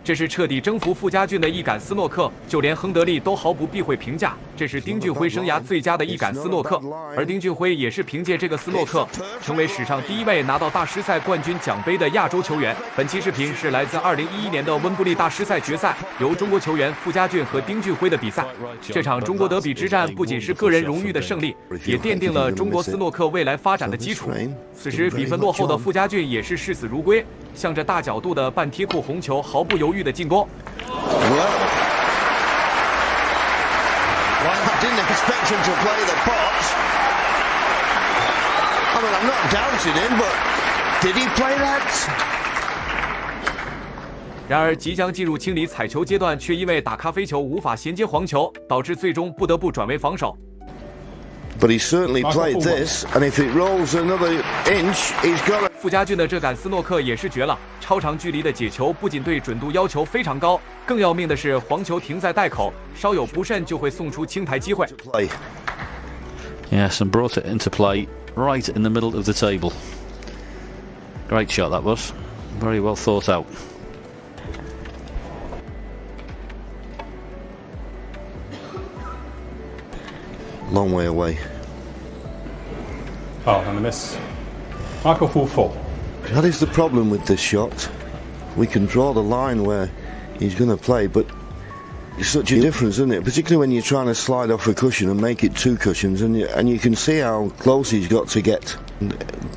这是彻底征服傅家俊的一杆斯诺克，就连亨德利都毫不避讳评价，这是丁俊晖生涯最佳的一杆斯诺克。而丁俊晖也是凭借这个斯诺克，成为史上第一位拿到大师赛冠军奖杯的亚洲球员。本期视频是来自2011年的温布利大师赛决赛，由中国球员傅家俊和丁俊晖的比赛。这场中国德比之战不仅是个人荣誉的胜利，也奠定了中国斯诺克未来发展的基础。此时比分落后的傅家俊也是视死如归，向着大角度的半贴库红球毫不犹豫的进攻。I didn't expect him to play the pot. I mean, I'm not doubting him, but did he play that? 然而，即将进入清理彩球阶段，却因为打咖啡球无法衔接黄球，导致最终不得不转为防守。But he certainly played this, and if it rolls another inch, he's got it. 傅家俊的这杆斯诺克也是绝了，超长距离的解球不仅对准度要求非常高，更要命的是黄球停在袋口，稍有不慎就会送出清台机会。Yes, and brought it into play right in the middle of the table. Great shot that was. Very well thought out. Long way away. Oh, and a miss. Michael full full. That is the problem with this shot. We can draw the line where he's going to play, but it's such a difference, isn't it? Particularly when you're trying to slide off a cushion and make it two cushions, and you can see how close he's got to get.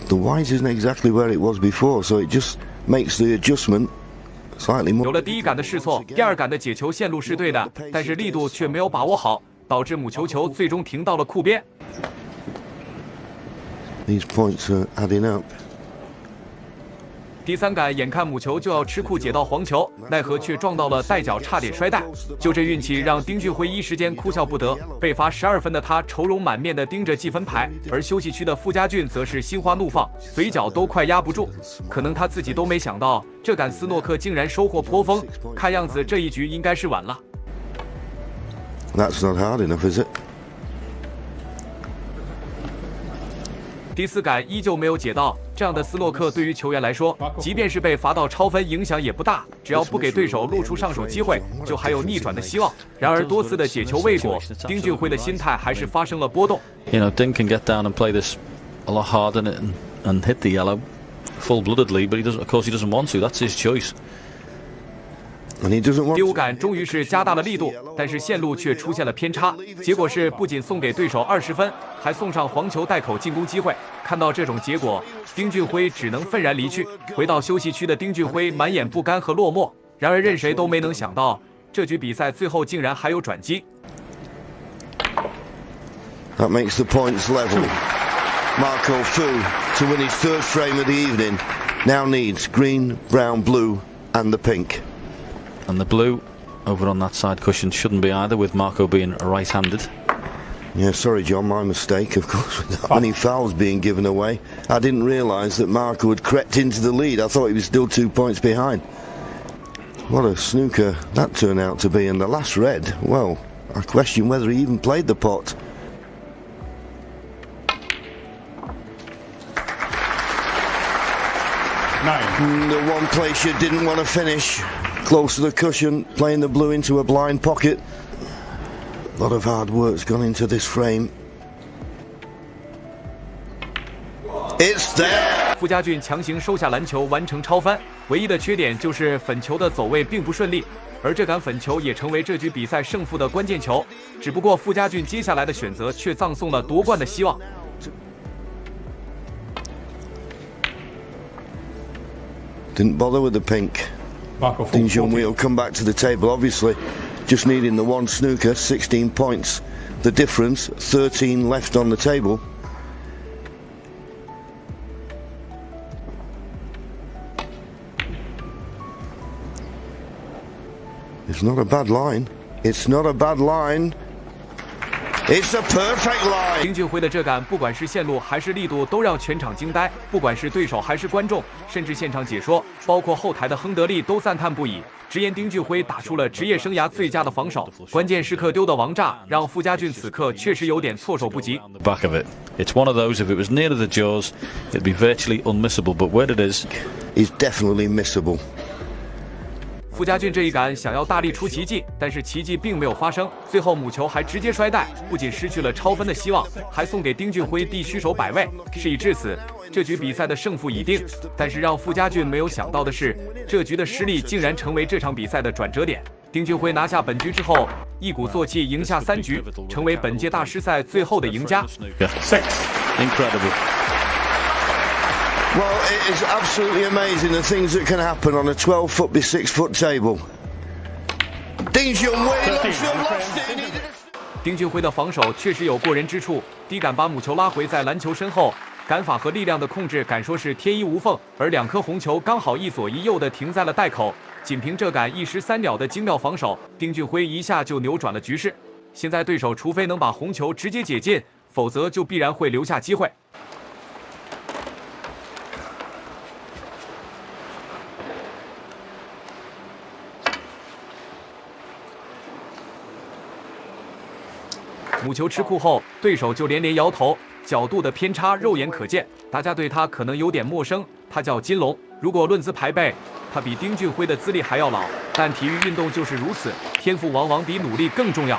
The white isn't exactly where it was before, so it just makes the adjustment slightly more. 有了第一杆的试错，第二杆的解球线路是对的，但是力度却没有把握好，导致母球球最终停到了库边。These points are adding up. 第三杆眼看母球就要吃库解到黄球，奈何却撞到了带脚，差点摔袋。就这运气，让丁俊晖一时间哭笑不得。被罚12分的他愁容满面地盯着计分牌，而休息区的傅家俊则是心花怒放，嘴角都快压不住。可能他自己都没想到，这杆斯诺克竟然收获颇丰。看样子这一局应该是稳了。That's not hard enough, is it? 第四杆依旧没有解到，这样的斯诺克对于球员来说，即便是被罚到超分，影响也不大，只要不给对手露出上手机会，就还有逆转的希望。然而多次的解球未果，丁俊晖的心态还是发生了波动。You know, Ding can get down and play this a lot harder and hit the yellow full-bloodedly, but he doesn't. Of course, he doesn't want to. That's his choice. And he doesn't want. 第五杆终于是加大了力度，但是线路却出现了偏差，结果是不仅送给对手20分，还送上黄球袋口进攻机会。看到这种结果，丁俊晖只能愤然离去。回到休息区的丁俊晖满眼不甘和落寞。然而任谁都没能想到，这局比赛最后竟然还有转机。That makes the points level. Marco Fu, to win his third frame of the evening, now needs green, brown, blue, and the pink. And the blue over on that side cushion shouldn't be either, with Marco being right-handed. Yeah, sorry, John, my mistake, of course, with that many fouls being given away. I didn't realise that Marco had crept into the lead. I thought he was still 2 points behind. What a snooker that turned out to be. And the last red, well, I question whether he even played the pot. The one place you didn't want to finish, close to the cushion, playing the blue into a blind pocket. A lot of hard work's gone into this frame. It's there. 傅家俊强行收下篮球，完成超翻。唯一的缺点就是粉球的走位并不顺利，而这杆粉球也成为这局比赛胜负的关键球。只不过傅家俊接下来的选择却葬送了夺冠的希望。Didn't bother with the pink. Ding Junhui will come back to the table, obviously. Just needing the one snooker, 16 points. The difference, 13 left on the table. It's not a bad line. It's not a bad line. It's a perfect line. 丁俊晖的这杆，不管是线路还是力度，都让全场惊呆。不管是对手还是观众，甚至现场解说，包括后台的亨德利都赞叹不已，直言丁俊晖打出了职业生涯最佳的防守。关键时刻丢的王炸，让傅家俊此刻确实有点措手不及。On the back of it, it's one of those. If it was near to the jaws, it'd be virtually unmissable. But where it is definitely missable. 傅家俊这一杆想要大力出奇迹，但是奇迹并没有发生，最后母球还直接摔带，不仅失去了超分的希望，还送给丁俊晖地虚手摆位。事已至此，这局比赛的胜负已定。但是让傅家俊没有想到的是，这局的失利竟然成为这场比赛的转折点。丁俊晖拿下本局之后，一鼓作气赢下3局，成为本届大师赛最后的赢家。Incredible. Well, it is absolutely amazing the things that can happen on a 12-foot by 6-foot table. Ding Junhui lost it. 丁俊晖的防守确实有过人之处，低杆把母球拉回在篮球身后，杆法和力量的控制敢说是天衣无缝，而2颗红球刚好一左一右的停在了袋口，仅凭这杆一石3鸟的精妙防守，丁俊晖一下就扭转了局势。现在对手除非能把红球直接解禁，否则就必然会留下机会。母球吃库后，对手就连连摇头，角度的偏差肉眼可见。大家对他可能有点陌生，他叫金龙。如果论资排辈，他比丁俊晖的资历还要老。但体育运动就是如此，天赋往往比努力更重要。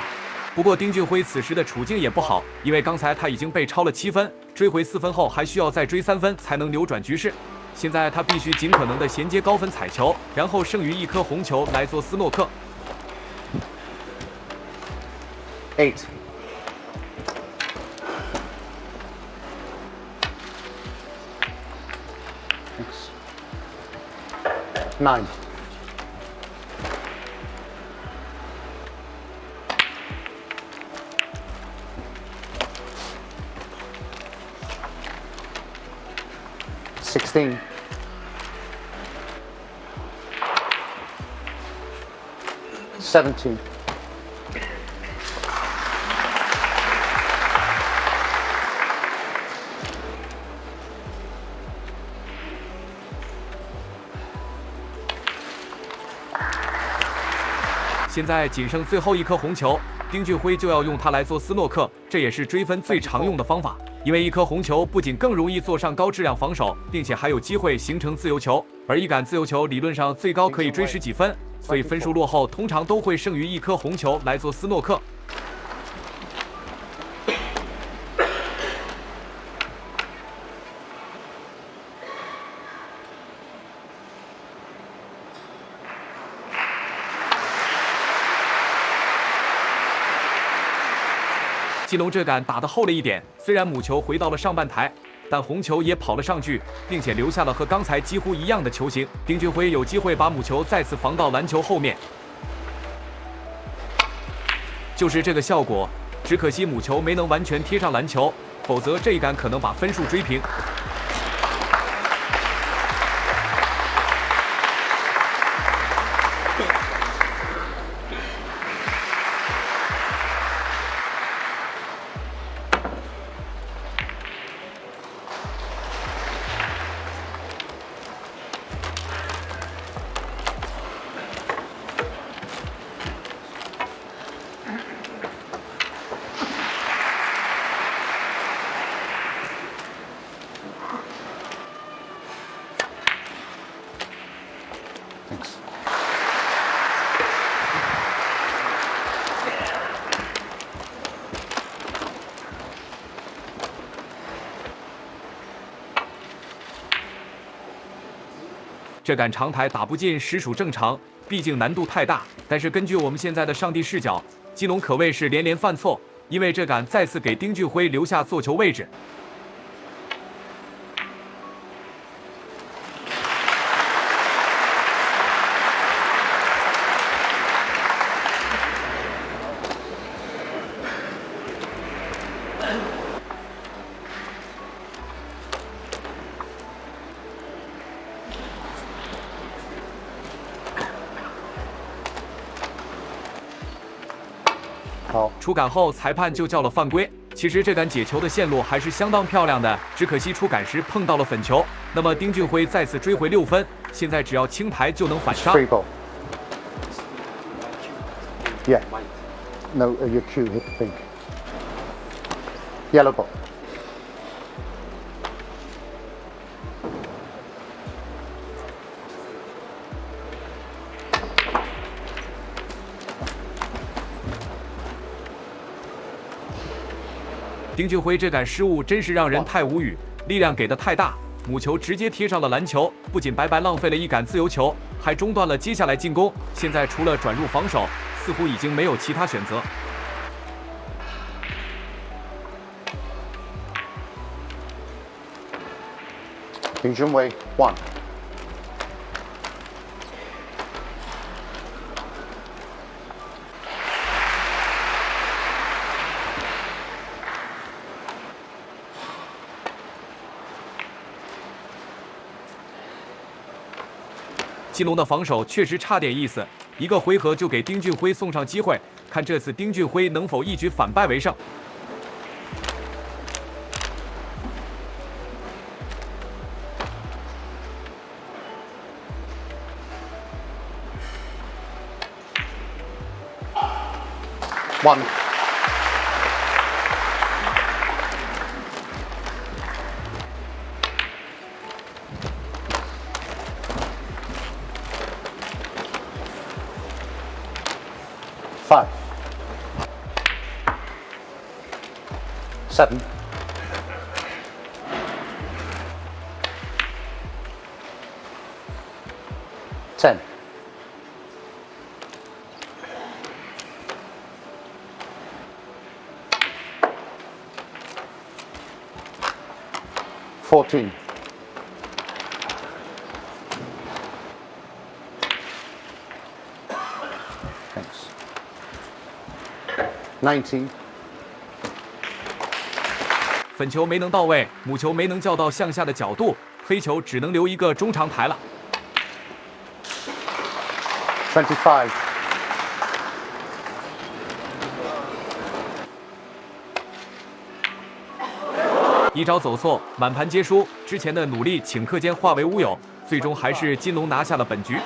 不过丁俊晖此时的处境也不好，因为刚才他已经被超了7分，追回4分后还需要再追3分才能扭转局势。现在他必须尽可能的衔接高分彩球，然后剩余1颗红球来做斯诺克。8. 9. 16. 17. 现在仅剩最后1颗红球，丁俊晖就要用它来做斯诺克，这也是追分最常用的方法。因为1颗红球不仅更容易做上高质量防守，并且还有机会形成自由球，而一杆自由球理论上最高可以追10几分，所以分数落后通常都会剩余1颗红球来做斯诺克。金龙这杆打得厚了一点，虽然母球回到了上半台，但红球也跑了上去，并且留下了和刚才几乎一样的球形。丁俊晖有机会把母球再次防到篮球后面，就是这个效果。只可惜母球没能完全贴上篮球，否则这一杆可能把分数追平。这杆长台打不进实属正常，毕竟难度太大。但是根据我们现在的上帝视角，金龙可谓是连连犯错，因为这杆再次给丁俊晖留下做球位置。出杆后，裁判就叫了犯规。其实这杆解球的线路还是相当漂亮的，只可惜出杆时碰到了粉球。那么丁俊晖再次追回6分，现在只要轻抬就能反杀。 Yeah. No, your cue hit the pink. Yellow ball. 丁俊晖这杆失误真是让人太无语，力量给的太大，母球直接贴上了篮球，不仅白白浪费了一杆自由球，还中断了接下来进攻。现在除了转入防守，似乎已经没有其他选择。丁俊晖1。金龙的防守确实差点意思，一个回合就给丁俊晖送上机会，看这次丁俊晖能否一举反败为胜。1。5. 7. 10. 14. 19. 粉球没能到位，母球没能叫到向下的角度，黑球只能留一个中长台了。25. 一招走错，满盘皆输，之前的努力顷刻间化为乌有，最终还是金龙拿下了本局。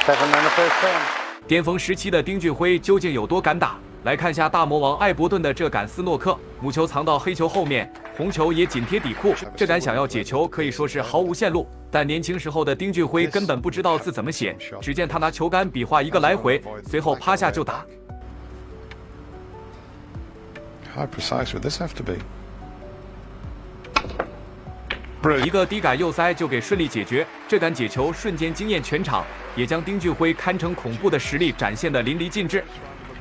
7 and the first turn. 巅峰时期的丁俊晖究竟有多敢打？来看下大魔王艾伯顿的这杆斯诺克，母球藏到黑球后面，红球也紧贴底裤，这杆想要解球可以说是毫无线路。但年轻时候的丁俊晖根本不知道字怎么写，只见他拿球杆比划一个来回，随后趴下就打。How precise would this have to be? 一个低杆右塞就给顺利解决，这杆解球瞬间惊艳全场，也将丁俊晖堪称恐怖的实力展现得淋漓尽致。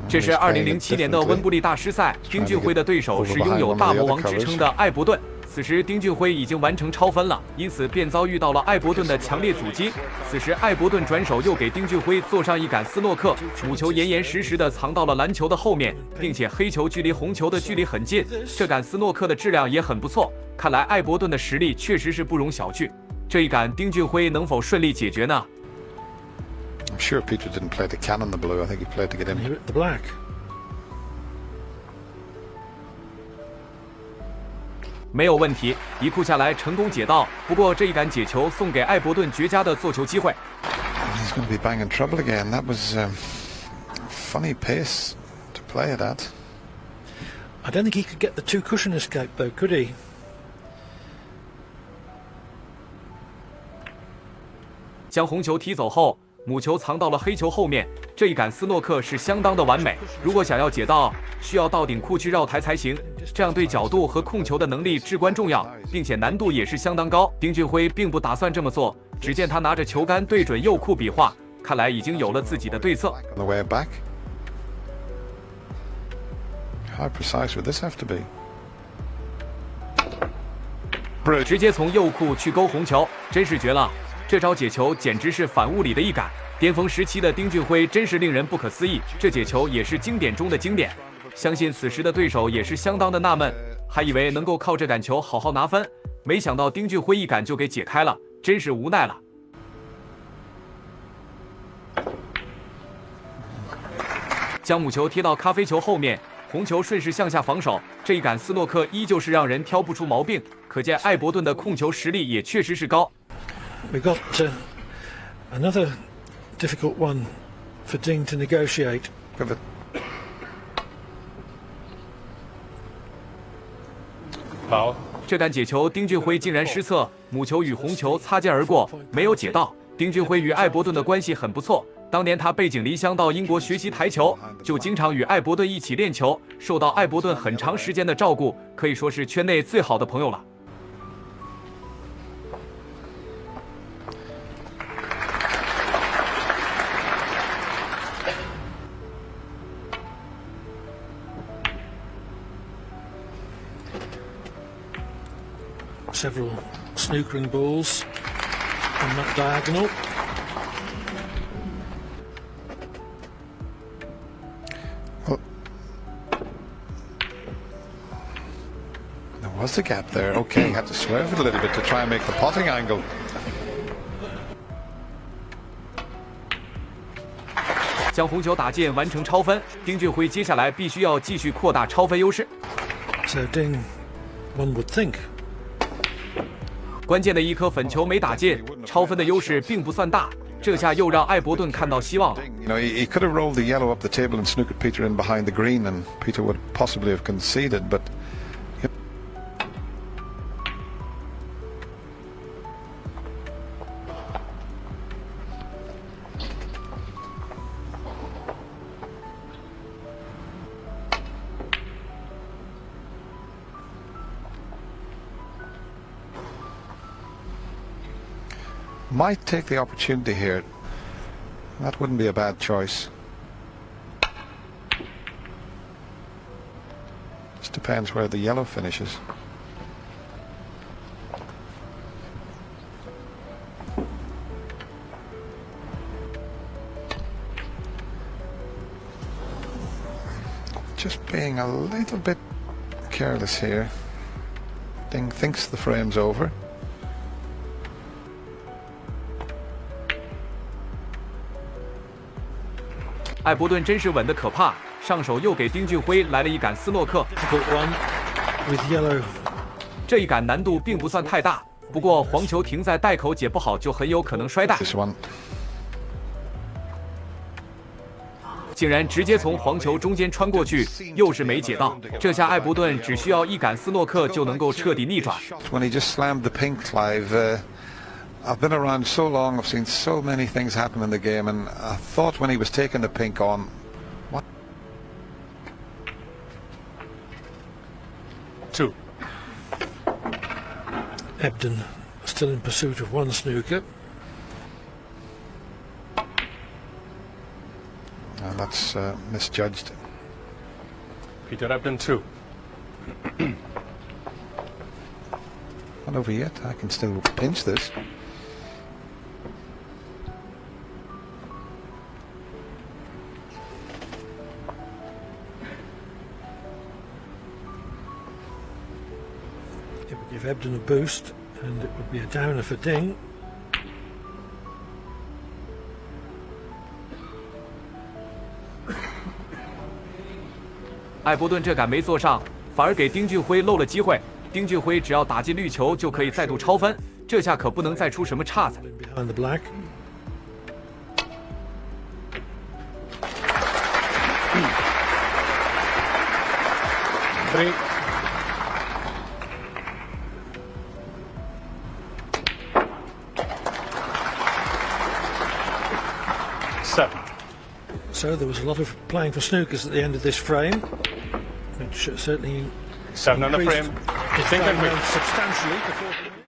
这是2007年的温布利大师赛，丁俊晖的对手是拥有大魔王之称的艾伯顿。此时丁俊晖已经完成超分了，因此便遭遇到了艾伯顿的强烈阻击。此时艾伯顿转手又给丁俊晖做上一杆斯诺克，母球严严实实的藏到了篮球的后面，并且黑球距离红球的距离很近，这杆斯诺克的质量也很不错。看来艾伯顿的实力确实是不容小觑，这一杆丁俊晖能否顺利解决呢？ I'm sure Peter didn't play to cannon the blue. I think he played to get in. He hit the black. 没有问题，一库下来成功解到。不过这一杆解球送给艾伯顿绝佳的做球机会。He's going to be banging trouble again. That was funny pace to play it at. I don't think he could get the two cushion escape though, could he? 将红球踢走后，母球藏到了黑球后面。这一杆斯诺克是相当的完美。如果想要解到，需要到顶库去绕台才行，这样对角度和控球的能力至关重要，并且难度也是相当高。丁俊晖并不打算这么做，只见他拿着球杆对准右库比划，看来已经有了自己的对策。 On the way back. How precise would this have to be? 直接从右库去勾红球，真是绝了！这招解球简直是反物理的一杆。巅峰时期的丁俊晖真是令人不可思议，这解球也是经典中的经典。相信此时的对手也是相当的纳闷，还以为能够靠这杆球好好拿分，没想到丁俊晖一杆就给解开了，真是无奈了。将母球贴到咖啡球后面。 红球顺势向下防守，这一杆斯诺克依旧是让人挑不出毛病，可见艾伯顿的控球实力也确实是高。We got another difficult one for Ding to negotiate. Pivot. 好，这杆解球，丁俊晖竟然失策，母球与红球擦肩而过，没有解到。丁俊晖与艾伯顿的关系很不错，当年他背井离乡到英国学习台球，就经常与艾伯顿一起练球，受到艾伯顿很长时间的照顾，可以说是圈内最好的朋友了。Several snookering balls on that diagonal. Well, there was a gap there. Okay, had to swerve it a little bit to try and make the potting angle. 将红球打进，完成超分。丁俊晖接下来必须要继续扩大超分优势。 So Ding, one would think. 关键的一颗粉球没打进，超分的优势并不算大，这下又让艾伯顿看到希望了。You know, he could have rolled the yellow up the table and snookered Peter in behind the green, and Peter would possibly have conceded, but. Might take the opportunity here. That wouldn't be a bad choice. Just depends where the yellow finishes. Just being a little bit careless here. Ding thinks the frame's over. 艾伯顿真是稳得可怕，上手又给丁俊晖来了一杆斯诺克。 Difficult one with yellow. 这一杆难度并不算太大，不过黄球停在袋口解不好，就很有可能摔袋。 This one. 竟然直接从黄球中间穿过去，又是没解到。这下艾伯顿只需要一杆斯诺克就能够彻底逆转。 When he just slammed the pink, Clive. I've been around so long, I've seen so many things happen in the game, and I thought when he was taking the pink on, what? 2. Ebden still in pursuit of one snooker. And that's misjudged. Peter Ebden 2. Not over yet. I can still pinch this. It would give Ebden a boost, and it would be a downer for Ding. 艾伯顿这杆没做上，反而给丁俊晖漏了机会。丁俊晖只要打进绿球就可以再度超分，这下可不能再出什么岔子。 Behind the black. Three. So there was a lot of playing for snookers at the end of this frame, which certainly 7 on the frame. increased his frame length substantially before.